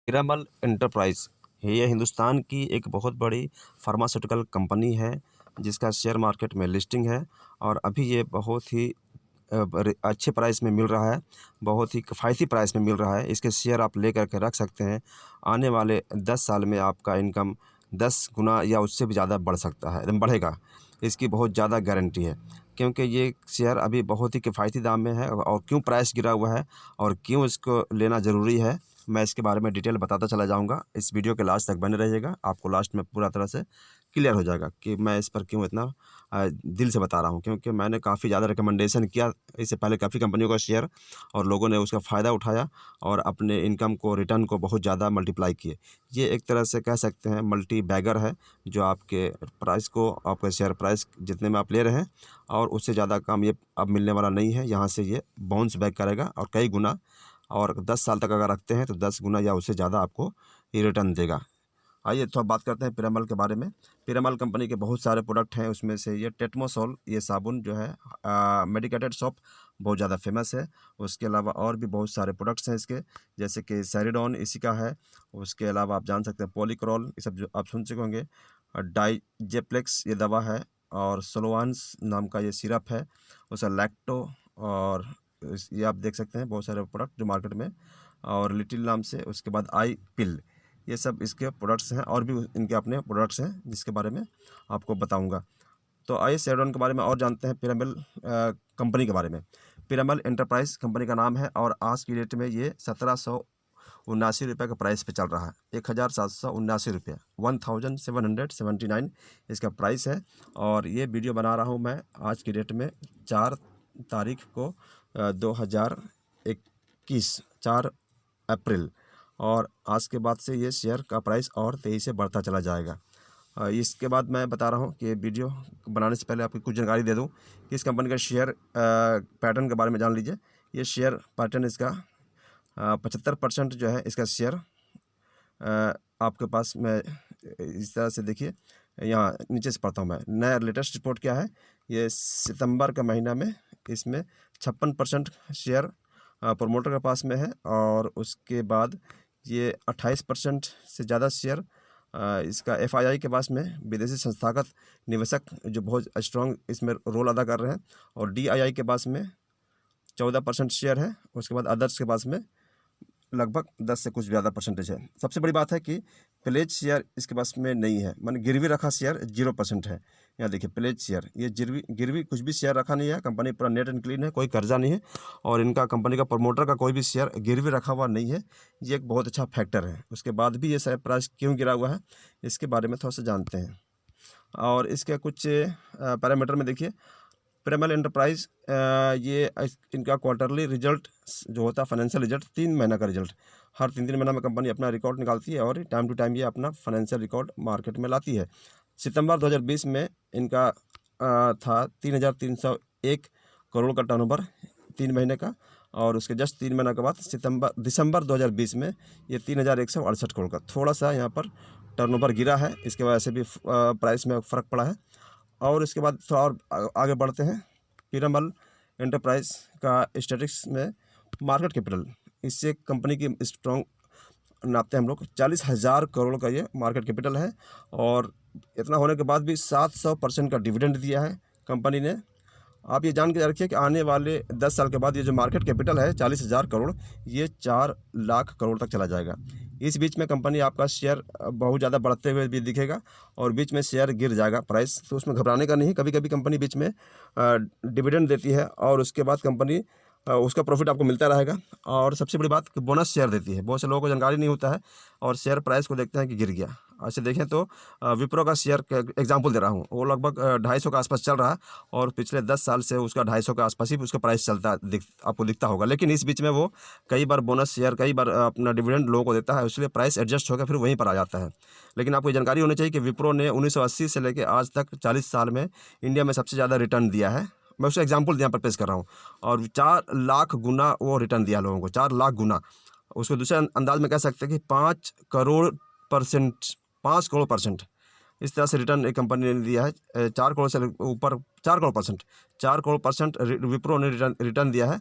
Piramal enterprise ये हिंदुस्तान की एक बहुत बड़ी फार्मास्यूटिकल कंपनी है जिसका शेयर मार्केट में लिस्टिंग है और अभी ये बहुत ही अच्छे प्राइस में मिल रहा है, बहुत ही किफ़ायती प्राइस में मिल रहा है। इसके शेयर आप लेकर के रख सकते हैं। आने वाले 10 साल में आपका इनकम 10 गुना या उससे भी ज़्यादा बढ़ सकता है, बढ़ेगा। इसकी बहुत ज़्यादा गारंटी है क्योंकि ये शेयर अभी बहुत ही किफ़ायती दाम में है। और क्यों प्राइस गिरा हुआ है और क्यों इसको लेना ज़रूरी है, मैं इसके बारे में डिटेल बताता चला जाऊंगा। इस वीडियो के लास्ट तक बने रहिएगा, आपको लास्ट में पूरा तरह से क्लियर हो जाएगा कि मैं इस पर क्यों इतना दिल से बता रहा हूं। क्योंकि मैंने काफ़ी ज़्यादा रिकमेंडेशन किया इससे पहले काफ़ी कंपनियों का शेयर, और लोगों ने उसका फ़ायदा उठाया और अपने इनकम को, रिटर्न को बहुत ज़्यादा मल्टीप्लाई किए। ये एक तरह से कह सकते हैं मल्टी बैगर है, जो आपके प्राइस को, आपके शेयर प्राइस जितने में आप ले रहे हैं और उससे ज़्यादा कम ये अब मिलने वाला नहीं है। यहाँ से ये बाउंस बैक करेगा और कई गुना, और 10 साल तक अगर रखते हैं तो 10 गुना या उससे ज़्यादा आपको ये रिटर्न देगा। आइए थोड़ा बात करते हैं पीरामल के बारे में। पीरामल कंपनी के बहुत सारे प्रोडक्ट हैं, उसमें से ये टेटमोसोल, ये साबुन जो है मेडिकेटेड सोप बहुत ज़्यादा फेमस है। उसके अलावा और भी बहुत सारे प्रोडक्ट्स हैं इसके, जैसे कि सैरिडॉन इसी का है। उसके अलावा आप जान सकते हैं पॉलीक्रॉल, ये सब जो आप सुन चुके होंगे। डाइजेप्लेक्स ये दवा है, और सोलोवान्स नाम का ये सिरप है। उसका लैक्टो, और ये आप देख सकते हैं बहुत सारे प्रोडक्ट जो मार्केट में, और लिटिल नाम से। उसके बाद आई पिल, ये सब इसके प्रोडक्ट्स हैं, और भी इनके अपने प्रोडक्ट्स हैं जिसके बारे में आपको बताऊंगा। तो आइए सैरिडॉन के बारे में और जानते हैं, पिरामल कंपनी के बारे में। पिरामल एंटरप्राइज कंपनी का नाम है, और आज की डेट में ये 1779 का प्राइस पे चल रहा है। 1779 1779 इसका प्राइस है। और ये वीडियो बना रहा हूँ मैं आज की डेट में 4 तारीख को 2021, 4 अप्रैल। और आज के बाद से ये शेयर का प्राइस और तेज़ी से बढ़ता चला जाएगा। इसके बाद मैं बता रहा हूँ कि वीडियो बनाने से पहले आपको कुछ जानकारी दे दूँ कि इस कंपनी का शेयर पैटर्न के बारे में जान लीजिए। ये शेयर पैटर्न इसका 75% जो है इसका शेयर आपके पास में इस तरह से देखिए। यहाँ नीचे से पढ़ता हूँ मैं। नया लेटेस्ट रिपोर्ट क्या है, ये सितंबर का महीना में इसमें 56% शेयर प्रोमोटर के पास में है, और उसके बाद ये 28% से ज़्यादा शेयर इसका एफआईआई के पास में, विदेशी संस्थागत निवेशक जो बहुत स्ट्रॉन्ग इसमें रोल अदा कर रहे हैं। और डीआईआई के पास में 14% शेयर है। उसके बाद अदर्स के पास में लगभग 10 से कुछ ज़्यादा परसेंटेज है। सबसे बड़ी बात है कि प्लेज शेयर इसके पास में नहीं है, माने गिरवी रखा शेयर 0% है। यहाँ देखिए प्लेज शेयर, ये गिरवी कुछ भी शेयर रखा नहीं है। कंपनी पूरा नेट एंड क्लीन है, कोई कर्जा नहीं है, और इनका कंपनी का प्रमोटर का कोई भी शेयर गिरवी रखा हुआ नहीं है। ये एक बहुत अच्छा फैक्टर है। उसके बाद भी ये शेयर प्राइस क्यों गिरा हुआ है, इसके बारे में थोड़ा सा जानते हैं। और इसके कुछ पैरामीटर में देखिए, पिरामल एंटरप्राइज ये इनका क्वार्टरली रिजल्ट जो होता है, फाइनेंशियल रिजल्ट, 3 महीना का रिजल्ट, हर 3 महीना में कंपनी अपना रिकॉर्ड निकालती है, और टाइम टू टाइम ये अपना फाइनेंशियल रिकॉर्ड मार्केट में लाती है। सितंबर 2020 में इनका था 3,301 करोड़ का टर्नओवर 3 महीने का, और उसके जस्ट 3 महीने के बाद दिसंबर 2020 में ये 3,168 करोड़ का, थोड़ा सा यहाँ पर टर्नओवर गिरा है। इसके वजह से भी प्राइस में फ़र्क पड़ा है। और इसके बाद थोड़ा और आगे बढ़ते हैं। पिरामल एंटरप्राइज का स्टैटिस्टिक्स में मार्केट कैपिटल, इससे कंपनी की स्ट्रॉन्ग नापते हैं हम लोग। 40,000 करोड़ का ये मार्केट कैपिटल है, और इतना होने के बाद भी 700% का डिविडेंड दिया है कंपनी ने। आप ये जान के रखिए कि आने वाले 10 साल के बाद ये जो मार्केट कैपिटल है 40,000 करोड़, ये 4 लाख करोड़ तक चला जाएगा। इस बीच में कंपनी आपका शेयर बहुत ज़्यादा बढ़ते हुए भी दिखेगा, और बीच में शेयर गिर जाएगा प्राइस, तो उसमें घबराने का नहीं। कभी कभी कंपनी बीच में डिविडेंड देती है, और उसके बाद कंपनी उसका प्रॉफिट आपको मिलता रहेगा। और सबसे बड़ी बात कि बोनस शेयर देती है। बहुत से लोगों को जानकारी नहीं होता है, और शेयर प्राइस को देखते हैं कि गिर गया। ऐसे देखें तो विप्रो का शेयर का एग्जाम्पल दे रहा हूँ, वो लगभग 250 के आसपास चल रहा है, और पिछले 10 साल से उसका 250 के आसपास ही उसका प्राइस चलता आपको दिखता होगा। लेकिन इस बीच में वो कई बार बोनस शेयर, कई बार अपना डिविडेंड लोगों को देता है, इसलिए प्राइस एडजस्ट होकर फिर वहीं पर आ जाता है। लेकिन आपको जानकारी होनी चाहिए कि विप्रो ने 1980 से लेकर आज तक 40 साल में इंडिया में सबसे ज़्यादा रिटर्न दिया है। मैं उसका एग्जाम्पल यहाँ पर पेश कर रहा हूँ, और 4 लाख गुना वो रिटर्न दिया लोगों को, 4 लाख गुना। उसको दूसरे अंदाज में कह सकते हैं कि 5 करोड़ परसेंट, 5 करोड़ परसेंट इस तरह से रिटर्न एक कंपनी ने दिया है। 4 करोड़ से ऊपर, 4 करोड़ परसेंट, 4 करोड़ परसेंट विप्रो ने रिटर्न दिया है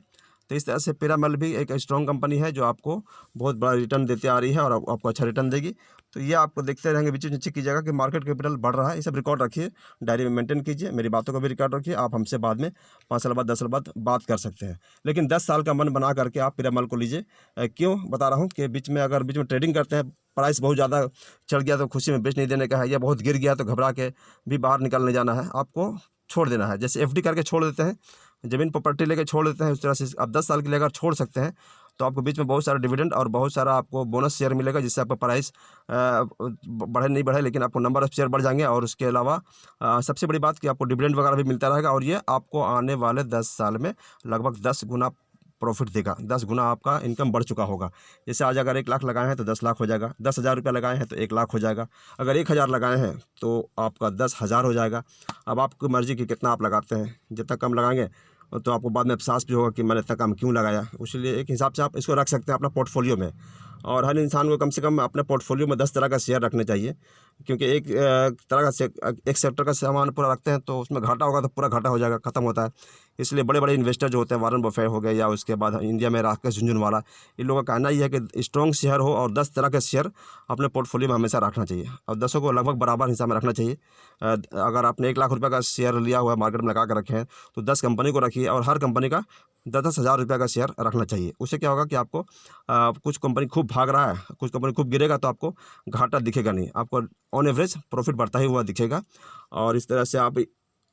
तो इस तरह से पीरामल भी एक स्ट्रॉन्ग कंपनी है जो आपको बहुत बड़ा रिटर्न देते आ रही है और आपको अच्छा रिटर्न देगी। तो ये आपको देखते रहेंगे, बीच में चेक कीजिएगा कि मार्केट कैपिटल बढ़ रहा है, ये सब रिकॉर्ड रखिए, डायरी में मेंटेन कीजिए, मेरी बातों का भी रिकॉर्ड रखिए। आप हमसे बाद में 5 साल बाद 10 साल बाद बात कर सकते हैं, लेकिन 10 साल का मन बना करके आप पीरामल को लीजिए। क्यों बता रहा हूँ कि बीच में ट्रेडिंग करते हैं, प्राइस बहुत ज़्यादा चढ़ गया तो खुशी में बेच नहीं देने का है, या बहुत गिर गया तो घबरा के भी बाहर निकलने जाना है, आपको छोड़ देना है। जैसे एफडी करके छोड़ देते हैं, ज़मीन प्रॉपर्टी लेके छोड़ देते हैं, उस तरह से आप 10 साल के लिए अगर छोड़ सकते हैं तो आपको बीच में बहुत सारा डिविडेंड और बहुत सारा आपको बोनस शेयर मिलेगा, जिससे आपका प्राइस बढ़े नहीं बढ़े लेकिन आपको नंबर ऑफ शेयर बढ़ जाएंगे। और उसके अलावा सबसे बड़ी बात कि आपको डिविडेंड वगैरह भी मिलता रहेगा, और ये आपको आने वाले 10 साल में लगभग 10 गुना प्रॉफिट देगा, 10 गुना आपका इनकम बढ़ चुका होगा। जैसे आज अगर 1 लाख लगाए हैं तो 10 लाख हो जाएगा, 10,000 रुपये लगाए हैं तो 1 लाख हो जाएगा, अगर 1,000 लगाए हैं तो आपका 10,000 हो जाएगा। अब आपकी मर्ज़ी कि कितना आप लगाते हैं, जितना कम लगाएंगे तो आपको बाद में एहसास भी होगा कि मैंने इतना कम क्यों लगाया। इसलिए एक हिसाब से आप इसको रख सकते हैं अपना पोर्टफोलियो में, और हर इंसान को कम से कम अपने पोर्टफोलियो में 10 तरह का शेयर रखने चाहिए, क्योंकि एक तरह का एक सेक्टर का सामान पूरा रखते हैं तो उसमें घाटा होगा तो पूरा घाटा हो जाएगा, ख़त्म होता है। इसलिए बड़े बड़े इन्वेस्टर जो होते हैं, वारन बफेट हो गए, या उसके बाद इंडिया में राकेश झुनझुनवाला, इन लोगों का कहना ही है कि स्ट्रॉन्ग शेयर हो और 10 तरह के शेयर अपने पोर्टफोलियो में हमेशा रखना चाहिए, और 10 को लगभग बराबर हिस्सा में रखना चाहिए। अगर आपने 1 लाख रुपये का शेयर लिया हुआ है, मार्केट में लगा कर रखे हैं, तो 10 कंपनी को रखिए और हर कंपनी का 10-10 हज़ार रुपये का शेयर रखना चाहिए। उससे क्या होगा कि आपको कुछ कंपनी खूब भाग रहा है, कुछ कंपनी खूब गिरेगा तो आपको घाटा दिखेगा नहीं, आपको ऑन एवरेज प्रॉफिट बढ़ता ही हुआ दिखेगा। और इस तरह से आप,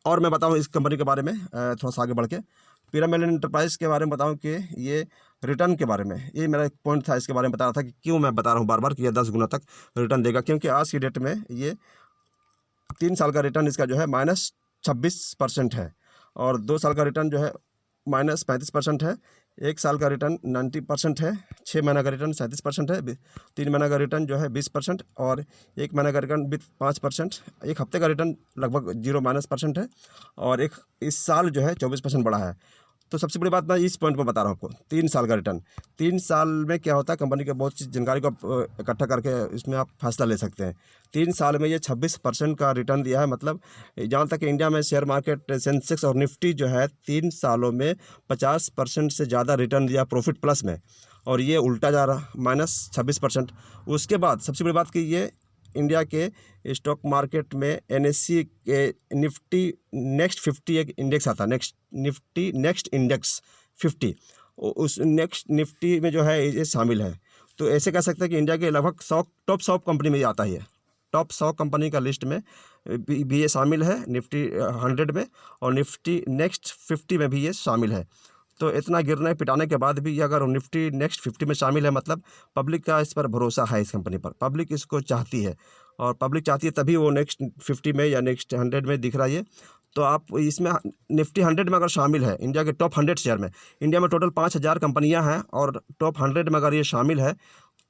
और मैं बताऊं इस कंपनी के बारे में थोड़ा सा आगे बढ़ के, पिरामिड एंटरप्राइज के बारे में बताऊं कि ये रिटर्न के बारे में, ये मेरा एक पॉइंट था, इसके बारे में बता रहा था कि क्यों मैं बता रहा हूँ बार बार कि ये 10 गुना तक रिटर्न देगा। क्योंकि आज की डेट में ये 3 साल का रिटर्न इसका जो है -26% है, और 2 साल का रिटर्न जो है -35% है, 1 साल का रिटर्न 90% है, 6 महीना का रिटर्न 37% है, 3 महीना का रिटर्न जो है 20%, और 1 महीना का रिटर्न विथ 5%, 1 हफ्ते का रिटर्न लगभग 0% है, और इस साल जो है 24% बढ़ा है। तो सबसे बड़ी बात मैं इस पॉइंट पर बता रहा हूँ आपको, 3 साल का रिटर्न। 3 साल में क्या होता है, कंपनी के बहुत सी जानकारी को आप इकट्ठा करके इसमें आप फैसला ले सकते हैं। 3 साल में ये 26% का रिटर्न दिया है, मतलब जहाँ तक इंडिया में शेयर मार्केट सेंसेक्स और निफ्टी जो है 3 सालों में 50% से ज़्यादा रिटर्न दिया प्रॉफिट प्लस में, और ये उल्टा जा रहा -26%। उसके बाद सबसे बड़ी बात कि ये इंडिया के स्टॉक मार्केट में एनएससी के निफ्टी नेक्स्ट 50 एक इंडेक्स आता है, निफ्टी नेक्स्ट इंडेक्स 50, उस नेक्स्ट निफ्टी में जो है ये शामिल है। तो ऐसे कह सकते हैं कि इंडिया के लगभग टॉप 100 कंपनी में ये आता ही है, टॉप 100 कंपनी का लिस्ट में भी ये शामिल है, निफ्टी 100 में, और निफ्टी नेक्स्ट 50 में भी ये शामिल है। तो इतना गिरने पिटाने के बाद भी ये अगर निफ्टी नेक्स्ट 50 में शामिल है, मतलब पब्लिक का इस पर भरोसा है, इस कंपनी पर पब्लिक इसको चाहती है, और पब्लिक चाहती है तभी वो नेक्स्ट 50 में या नेक्स्ट 100 में दिख रहा है ये। तो आप इसमें निफ्टी 100 में अगर शामिल है, इंडिया के टॉप 100 शेयर में, इंडिया में टोटल 5,000 कंपनियां हैं, और टॉप 100 में अगर ये शामिल है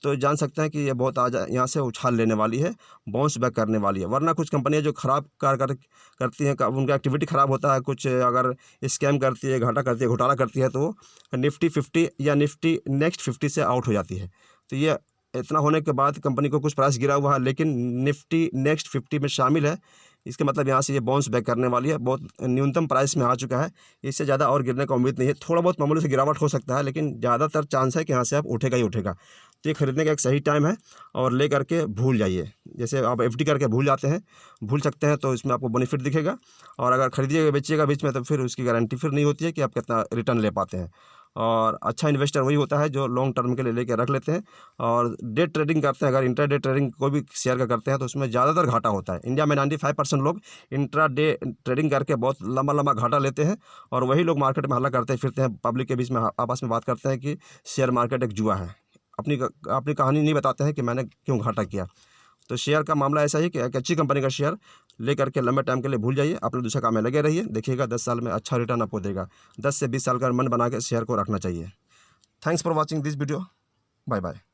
तो जान सकते हैं कि ये बहुत आज यहाँ से उछाल लेने वाली है, बाउंस बैक करने वाली है। वरना कुछ कंपनियां जो खराब कार्य करती हैं, उनका एक्टिविटी ख़राब होता है, कुछ अगर स्कैम करती है, घाटा करती है, घोटाला करती है, तो निफ्टी 50 या निफ्टी नेक्स्ट 50 से आउट हो जाती है। तो ये इतना होने के बाद कंपनी को कुछ प्राइस गिरा हुआ है, लेकिन निफ्टी नेक्स्ट 50 में शामिल है, इसका मतलब यहाँ से ये बाउंस बैक करने वाली है, बहुत न्यूनतम प्राइस में आ चुका है, इससे ज़्यादा और गिरने का उम्मीद नहीं है। थोड़ा बहुत मामूली से गिरावट हो सकता है, लेकिन ज़्यादातर चांस है कि यहाँ से आप उठेगा ही उठेगा। तो ये खरीदने का एक सही टाइम है, और ले करके भूल जाइए। जैसे आप एफडी करके भूल जाते हैं, भूल सकते हैं, तो इसमें आपको बेनिफिट दिखेगा, और अगर खरीदिएगा बेचिएगा बीच में तो फिर उसकी गारंटी फिर नहीं होती है कि आप कितना रिटर्न ले पाते हैं। और अच्छा इन्वेस्टर वही होता है जो लॉन्ग टर्म के लिए लेके रख लेते हैं और डे ट्रेडिंग करते हैं। अगर इंट्रा डे ट्रेडिंग कोई भी शेयर का करते हैं तो उसमें ज़्यादातर घाटा होता है। इंडिया में 95% लोग इंट्रा डे ट्रेडिंग करके बहुत लंबा लंबा घाटा लेते हैं, और वही लोग मार्केट में हल्ला करते फिरते हैं, पब्लिक के बीच में आपस में बात करते हैं कि शेयर मार्केट एक जुआ है। अपनी कहानी नहीं बताते हैं कि मैंने क्यों घाटा किया। तो शेयर का मामला ऐसा ही कि एक अच्छी कंपनी का शेयर ले करके लंबे टाइम के लिए भूल जाइए, अपने दूसरे काम में लगे रहिए, देखिएगा 10 साल में अच्छा रिटर्न आपको देगा। 10 से 20 साल का मन बना के शेयर को रखना चाहिए। Thanks for watching this video. Bye bye.